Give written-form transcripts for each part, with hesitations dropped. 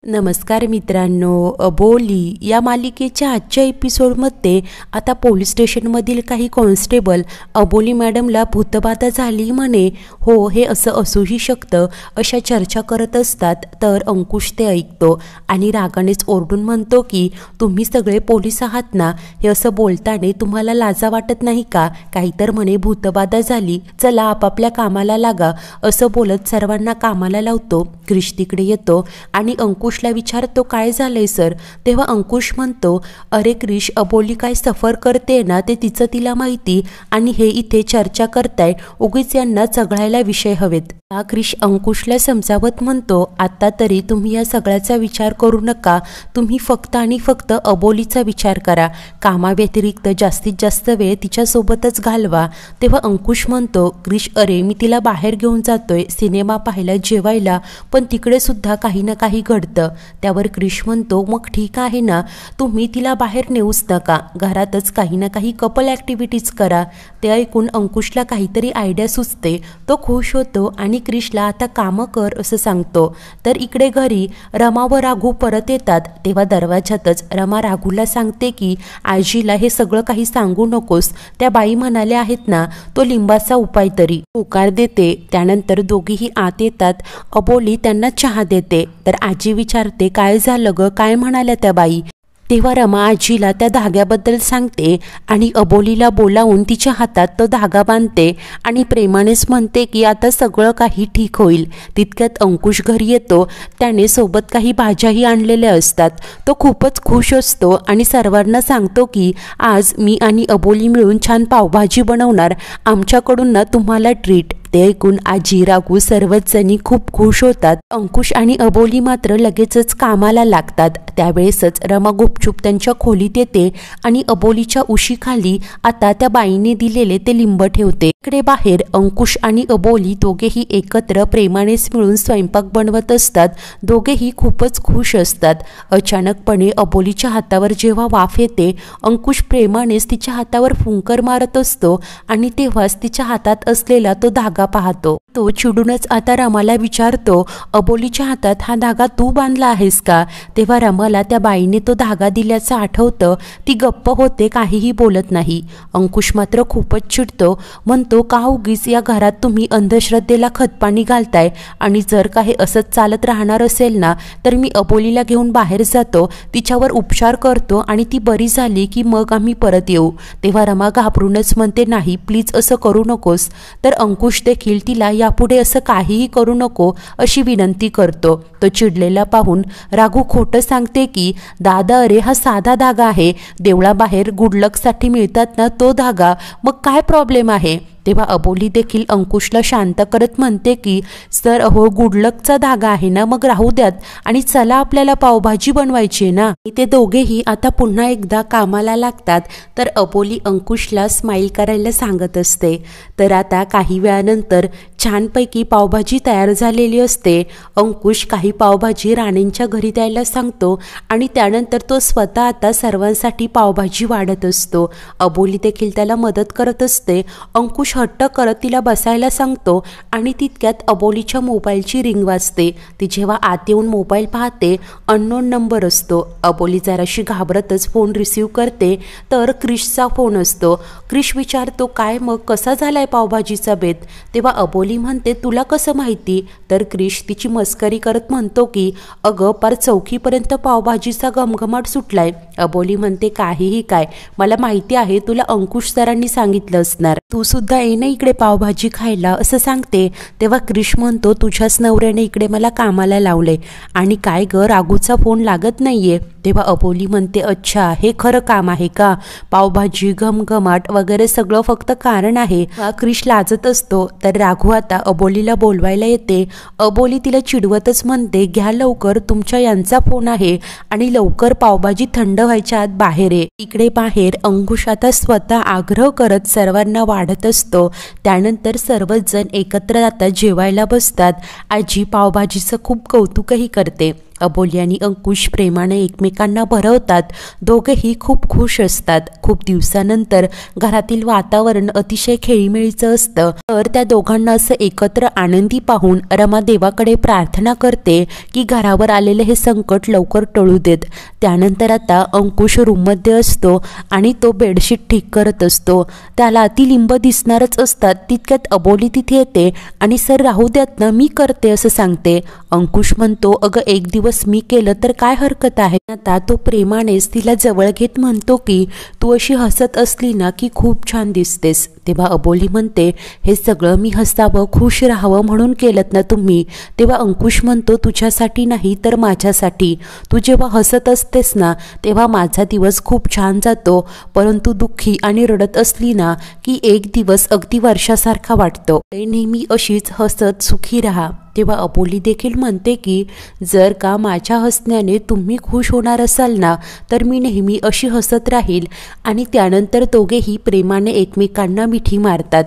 नमस्कार मित्रांनो, अबोली या मालिकेच्या आजच्या एपिसोडमध्ये आता पोलीस स्टेशनमधील काही कॉन्स्टेबल अबोली मॅडमला भूतबाधा झाली म्हणे. हो, हे असं असूही शकतं अशा चर्चा करत असतात. तर अंकुश ते ऐकतो आणि रागानेच ओरडून म्हणतो की तुम्ही सगळे पोलीस आहात ना, हे असं बोलताना तुम्हाला लाजा वाटत नाही का? काही तर म्हणे भूतबाधा झाली, चला आपापल्या कामाला लागा, असं बोलत सर्वांना कामाला लावतो. क्रिश तिकडे येतो आणि अंकुश विचारतो काय झालंय सर? तेव्हा अंकुश म्हणतो, अरे क्रिश, अबोली काय सफर करते ना ते तिचं तिला माहिती आणि हे इथे चर्चा करताय, उगीच यांना चघळायला विषय हवेत. क्रिश अंकुशला समजावत म्हणतो, आता तरी तुम्ही या सगळ्याचा विचार करू नका, तुम्ही फक्त आणि फक्त अबोलीचा विचार करा, कामाव्यतिरिक्त जास्तीत जास्त वेळ तिच्यासोबतच घालवा. तेव्हा अंकुश म्हणतो, क्रिश अरे मी तिला बाहेर घेऊन जातोय सिनेमा पाहायला, जेवायला, पण तिकडे सुद्धा काही ना काही घडतं. त्यावर क्रिश म्हणतो, मग ठीक आहे ना, तुम्ही तिला बाहेर नेऊच नका, घरातच काही ना काही कपल ॲक्टिव्हिटीज करा. ते ऐकून अंकुशला काहीतरी आयडिया सुचते. तो खुश होतो आणि क्रिशला आता कामं कर असं सांगतो. तर इकडे घरी रमा व राघू परत येतात. तेव्हा दरवाजातच रमा राघूला सांगते की आजीला हे सगळं काही सांगू नकोस, त्या बाई म्हणाल्या आहेत ना, तो लिंबाचा उपाय तरी होकार देते. त्यानंतर दोघीही आत येतात. अबोली त्यांना चहा देते. तर आजी विचारते, काय झालं ग, काय म्हणाल्या त्या बाई? तेव्हा रमा आजीला त्या धाग्याबद्दल सांगते आणि अबोलीला बोलावून तिच्या हातात तो धागा बांधते आणि प्रेमानेच म्हणते की आता सगळं काही ठीक होईल. तितक्यात अंकुश घरी येतो. त्याने सोबत काही भाज्याही आणलेल्या असतात. तो खूपच खुश असतो आणि सर्वांना सांगतो की आज मी आणि अबोली मिळून छान पावभाजी बनवणार, आमच्याकडून ना तुम्हाला ट्रीट. ते ऐकून आजी, राघू सर्वच जणी खूप खुश होतात. अंकुश आणि अबोली मात्र लगेचच कामाला लागतात. त्यावेळेसच रमा गुपचूप त्यांच्या खोलीत येते आणि अबोलीच्या उशीखाली आता त्या बाईने दिलेले ते लिंब ठेवते. इकडे बाहेर अंकुश आणि अबोली दोघेही एकत्र प्रेमानेच मिळून स्वयंपाक बनवत असतात. दोघेही खूपच खुश असतात. अचानकपणे अबोलीच्या हातावर जेव्हा वाफ येते, अंकुश प्रेमानेच तिच्या हातावर फुंकर मारत असतो आणि तेव्हाच तिच्या हातात असलेला तो धागा पाहतो. तो चिडूनच आता रमाला विचारतो, अबोलीच्या हातात हा धागा तू बांधला आहेस का? तेव्हा रमाला त्या बाईने तो धागा दिल्याचं आठवतं. ती गप्प होते, काहीही बोलत नाही. अंकुश मात्र खूपच चिडतो. म्हणतो, का उगीच या घरात तुम्ही अंधश्रद्धेला खतपाणी घालताय आणि जर काही असंच चालत राहणार असेल ना, तर मी अबोलीला घेऊन बाहेर जातो, तिच्यावर उपचार करतो आणि ती बरी झाली की मग आम्ही परत येऊ. तेव्हा रमा घाबरूनच म्हणते, नाही प्लीज असं करू नकोस. तर अंकुश देखील तिला यापुढे असं काहीही करू नको अशी विनंती करतो. तो चिडलेला पाहून राघू खोटं सांगते की दादा, अरे हा साधा धागा आहे, देवळाबाहेर गुडलकसाठी मिळतात ना तो धागा, मग काय प्रॉब्लेम आहे? तेव्हा अबोली देखील अंकुशला शांत करत म्हणते की सर, अहो गुडलकचा धागा आहे ना, मग राहू द्यात आणि चला आपल्याला पावभाजी बनवायची ना. ते दोघेही आता पुन्हा एकदा कामाला लागतात. तर अबोली अंकुशला स्माईल करायला सांगत असते. तर आता काही वेळानंतर छानपैकी पावभाजी तयार झालेली असते. अंकुश काही पावभाजी राणींच्या घरी द्यायला सांगतो आणि त्यानंतर तो स्वतः आता सर्वांसाठी पावभाजी वाढत असतो. अबोली देखील त्याला मदत करत असते. अंकुश हट्ट करत तिला बसायला सांगतो आणि तितक्यात अबोलीच्या मोबाईलची रिंग वाजते. ती जेव्हा आत येऊन मोबाईल पाहते, अननोन नंबर असतो. अबोली जराशी घाबरतच फोन रिसीव करते. तर क्रिशचा फोन असतो. क्रिश विचारतो, काय मग कसा झालाय पावभाजीचा बेत? तेव्हा अबोली म्हणते, तुला कसं माहिती? तर क्रिश तिची मस्करी करत म्हणतो की अगं, पार चौकीपर्यंत पावभाजीचा घमघमाट सुटलाय. अबोली म्हणते, काहीही काय, मला माहिती आहे, तुला अंकुश सरांनी सांगितलं असणार, तू सुद्धा ये ना इकडे पावभाजी खायला असं सांगते. तेव्हा क्रिश म्हणतो, तुझ्याच नवऱ्याने इकडे मला कामाला लावले आणि काय ग, राघूचा फोन लागत नाहीये. तेव्हा अबोली म्हणते, अच्छा, हे खरं काम आहे का? पावभाजी, घमघमाट वगैरे सगळं फक्त कारण आहे. क्रिश लाजत असतो. तर राघू आता अबोलीला बोलवायला येते. अबोली तिला चिडवतच म्हणते, घ्या लवकर, तुमच्या यांचा फोन आहे आणि लवकर पावभाजी थंड व्हायच्या आत बाहेर ये. इकडे बाहेर अंकुश आता स्वतः आग्रह करत सर्वांना वाढत असतो. त्यानंतर सर्वच जण एकत्र आता जेवायला बसतात. आजी पावभाजीचं खूप कौतुकही करते. अबोली आणि अंकुश प्रेमाने एकमेकांना भरवतात. दोघेही खूप खुश असतात. खूप दिवसानंतर घरातील वातावरण अतिशय खेळीमेळीचं असतं. तर त्या दोघांना असं एकत्र आनंदी पाहून रमा देवाकडे प्रार्थना करते की घरावर आलेले हे संकट लवकर टळू देत. त्यानंतर आता अंकुश रूममध्ये असतो आणि तो बेडशीट ठीक करत असतो. त्याला ती लिंब दिसणारच असतात. तितक्यात अबोली तिथे येते आणि सर राहू द्यात ना, मी करते असं सांगते. अंकुश म्हणतो, अगं एक दिवस मी केलं तर काय हरकत आहे. आता तो प्रेमानेच तिला जवळ घेत म्हणतो की तू अशी हसत असली ना की खूप छान दिसतेस. तेव्हा अबोली म्हणते, हे सगळं मी हसावं खुश राहावं म्हणून केलं ना तुम्ही. तेव्हा अंकुश म्हणतो, तुझ्यासाठी नाही तर माझ्यासाठी. तू जेव्हा हसत असतेस ना तेव्हा माझा दिवस खूप छान जातो, परंतु दुःखी आणि रडत असली ना की एक दिवस अगदी वर्षासारखा वाटतो. ते नेहमी अशीच हसत सुखी राहा. तेव्हा अबोली देखील म्हणते की जर का माझ्या हसण्याने तुम्ही खुश होणार असाल ना तर मी नेहमी अशी हसत राहील. आणि त्यानंतर दोघेही प्रेमाने एकमेकांना मिठी मारतात.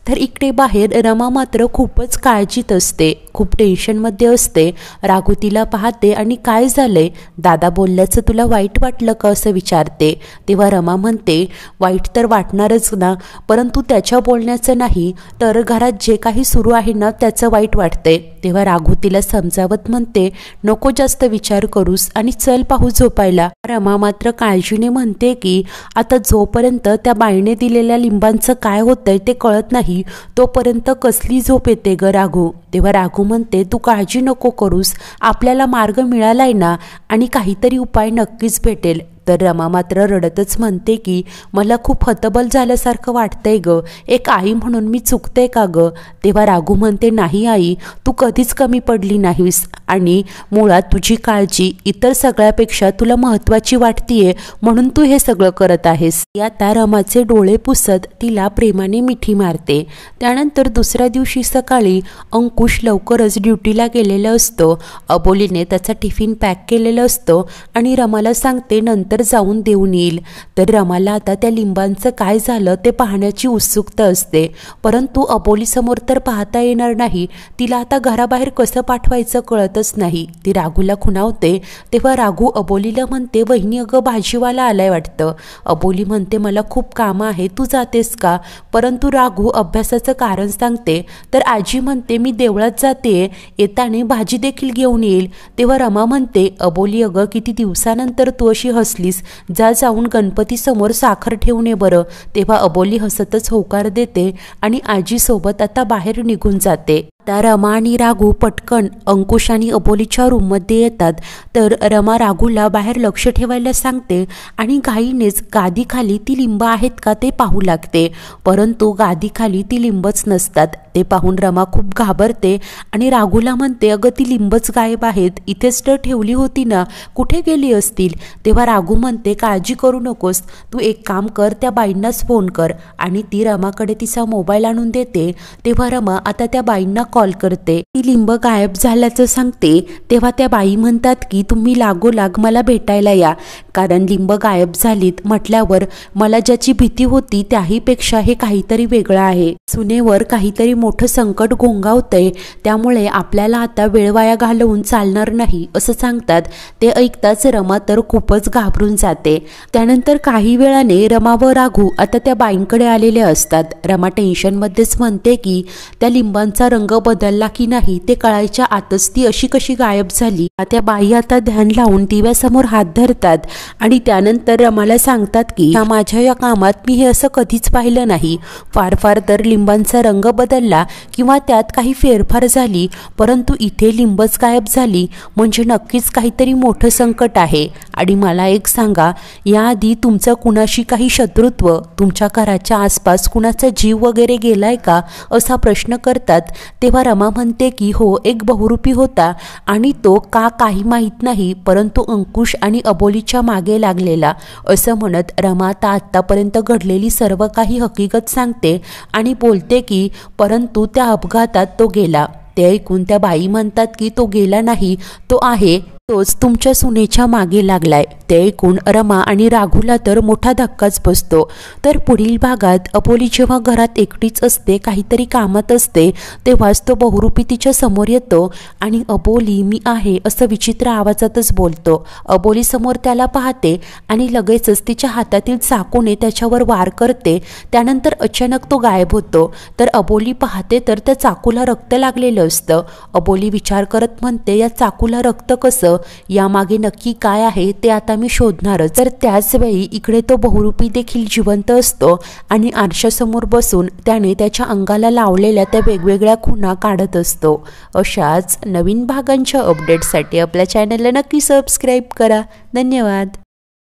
तर इकडे बाहेर रमा मात्र खूपच काळजीत असते, खूप टेन्शनमध्ये असते. राघू तिला पाहते आणि काय झालंय, दादा बोलल्याचं तुला वाईट वाटलं का असं विचारते. तेव्हा रमा म्हणते, वाईट तर वाटणारच ना, परंतु त्याच्या बोलण्याचं नाही तर घरात जे काही सुरू आहे ना त्याचं वाईट वाटतंय. तेव्हा राघू तिला समजावत म्हणते, नको जास्त विचार करूस आणि चल पाहू झोपायला. रमा मात्र काळजीने म्हणते की आता जोपर्यंत त्या बाईने दिलेल्या लिंबांचं काय होतंय ते कळत नाही तोपर्यंत कसली झोप येते ग राघू. तेव्हा राघू म्हणते, तू काळजी नको करूस, आपल्याला मार्ग मिळालाय ना आणि काहीतरी उपाय नक्कीच भेटेल. तर रमा मात्र रडतच म्हणते की मला खूप हतबल झाल्यासारखं वाटतंय ग, एक आई म्हणून मी चुकते का ग. तेव्हा राघू म्हणते, नाही आई, तू कधीच कमी पडली नाहीस आणि मुळात तुझी काळजी इतर सगळ्यापेक्षा तुला महत्त्वाची वाटतीये म्हणून तू हे सगळं करत आहेस. आता रमाचे डोळे पुसत तिला प्रेमाने मिठी मारते. त्यानंतर दुसऱ्या दिवशी सकाळी अंकुश लवकरच ड्युटीला गेलेला असतो. अबोलीने त्याचा टिफिन पॅक केलेला असतो आणि रमाला सांगते नंतर जाऊन देऊन येईल. तर रमाला आता त्या लिंबांचं काय झालं ते पाहण्याची उत्सुकता असते, परंतु अबोलीसमोर तर पाहता येणार नाही. तिला आता घराबाहेर कसं पाठवायचं कळतच नाही. ती राघूला खुणावते. तेव्हा राघू अबोलीला म्हणते, वहिनी अगं भाजीवाला आलाय वाटतं. अबोली म्हणते, मला खूप कामं आहे, तू जातेस का. परंतु राघू अभ्यासाचं कारण सांगते. तर आजी म्हणते, मी देवळात जाते, येताना भाजी देखील घेऊन येईल. तेव्हा रमा म्हणते, अबोली अगं किती दिवसानंतर तू अशी हसलीस, जा जाऊन गणपती समोर साखर ठेवून ये बरं. तेव्हा अबोली हसतच होकार देते आणि आजीसोबत आता बाहेर निघून जाते. त्या रमा आणि राघू पटकन अंकुश आणि अबोलीच्या रूममध्ये येतात. तर रमा राघूला बाहेर लक्ष ठेवायला सांगते आणि घाईनेच गादीखाली ती लिंब आहेत का ते पाहू लागते, परंतु गादीखाली ती लिंबच नसतात. ते पाहून रमा खूप घाबरते आणि राघूला म्हणते, अगं ती लिंबच गायब आहेत, इथेच तर ठेवली होती ना, कुठे गेली असतील. तेव्हा राघू म्हणते, काळजी करू नकोस, तू एक काम कर, त्या बाईंनाच फोन कर. आणि ती रमाकडे तिचा मोबाईल आणून देते. तेव्हा रमा आता त्या बाईंना कॉल करते. ती लिंब गायब झाल्याचं सांगते. तेव्हा त्या बाई म्हणतात की तुम्ही लागोलाग मला भेटायला या, कारण लिंब गायब झालीत म्हटल्यावर मला ज्याची भीती होती त्याहीपेक्षा हे काहीतरी वेगळं आहे. सुनेवर काहीतरी मोठं संकट घोंगावतंय, त्यामुळे आपल्याला आता वेळ वाया घालवून चालणार नाही असं सांगतात. ते ऐकताच रमा तर खूपच घाबरून जाते. त्यानंतर काही वेळाने रमा व राघू आता त्या बाईंकडे आलेले असतात. रमा टेन्शनमध्येच म्हणते की त्या लिंबांचा रंग बदलला की नाही ते कळायच्या आतच ती अशी कशी गायब झाली. त्या बाई आता ध्यान लावून दिव्यासमोर हात धरतात आणि त्यानंतर रमाला सांगतात की माझ्या या कामात मी हे असं कधीच पाहिलं नाही. फार फार तर लिंबांचा रंग बदलला किंवा त्यात काही फेरफार झाली, परंतु इथे लिंबच गायब झाली म्हणजे नक्कीच काहीतरी मोठं संकट आहे. आणि मला एक सांगा, याआधी तुमचं कुणाशी काही शत्रुत्व, तुमच्या घराच्या आसपास कुणाचा जीव वगैरे गेलाय का असा प्रश्न करतात. तेव्हा रमा म्हणते की हो, एक बहुरूपी होता आणि तो का काही माहीत नाही, परंतु अंकुश आणि अबोलीच्या मागे लागलेला. असं म्हणत रमा आतापर्यंत घडलेली सर्व काही हकीकत सांगते आणि बोलते की परंतु त्या अपघातात तो गेला. ते ऐकून त्या बाई म्हणतात की तो गेला नाही, तो आहे, तोच तुमच्या सुनेच्या मागे लागलाय. ते ऐकून रमा आणि राघूला तर मोठा धक्काच बसतो। तर पुढील भागात अबोली जेव्हा घरात एकटीच असते, काहीतरी कामात असते, तेव्हाच तो बहुरूपी तिच्या समोर येतो आणि अबोली मी आहे असं विचित्र आवाजातच बोलतो। अबोली समोर त्याला पाहते आणि लगेचच तिच्या हातातील चाकूने त्याच्यावर वार करते। त्यानंतर अचानक तो गायब होतो। तर अबोली पाहते तर त्या चाकूला रक्त लागलेलं असतं। अबोली विचार करत म्हणते, या चाकूला रक्त कसं, यामागे नक्की काय आहे ते आता मी शोधणारच। तर त्याच वेळी इकडे तो बहुरूपी देखील जिवंत असतो आणि आरशासमोर बसून त्याने त्याच्या अंगाला लावलेल्या त्या वेगवेगळ्या खुणा काढत असतो। अशाच नवीन भागांच्या अपडेटसाठी आपल्या चॅनलला नक्की सबस्क्राईब करा। धन्यवाद।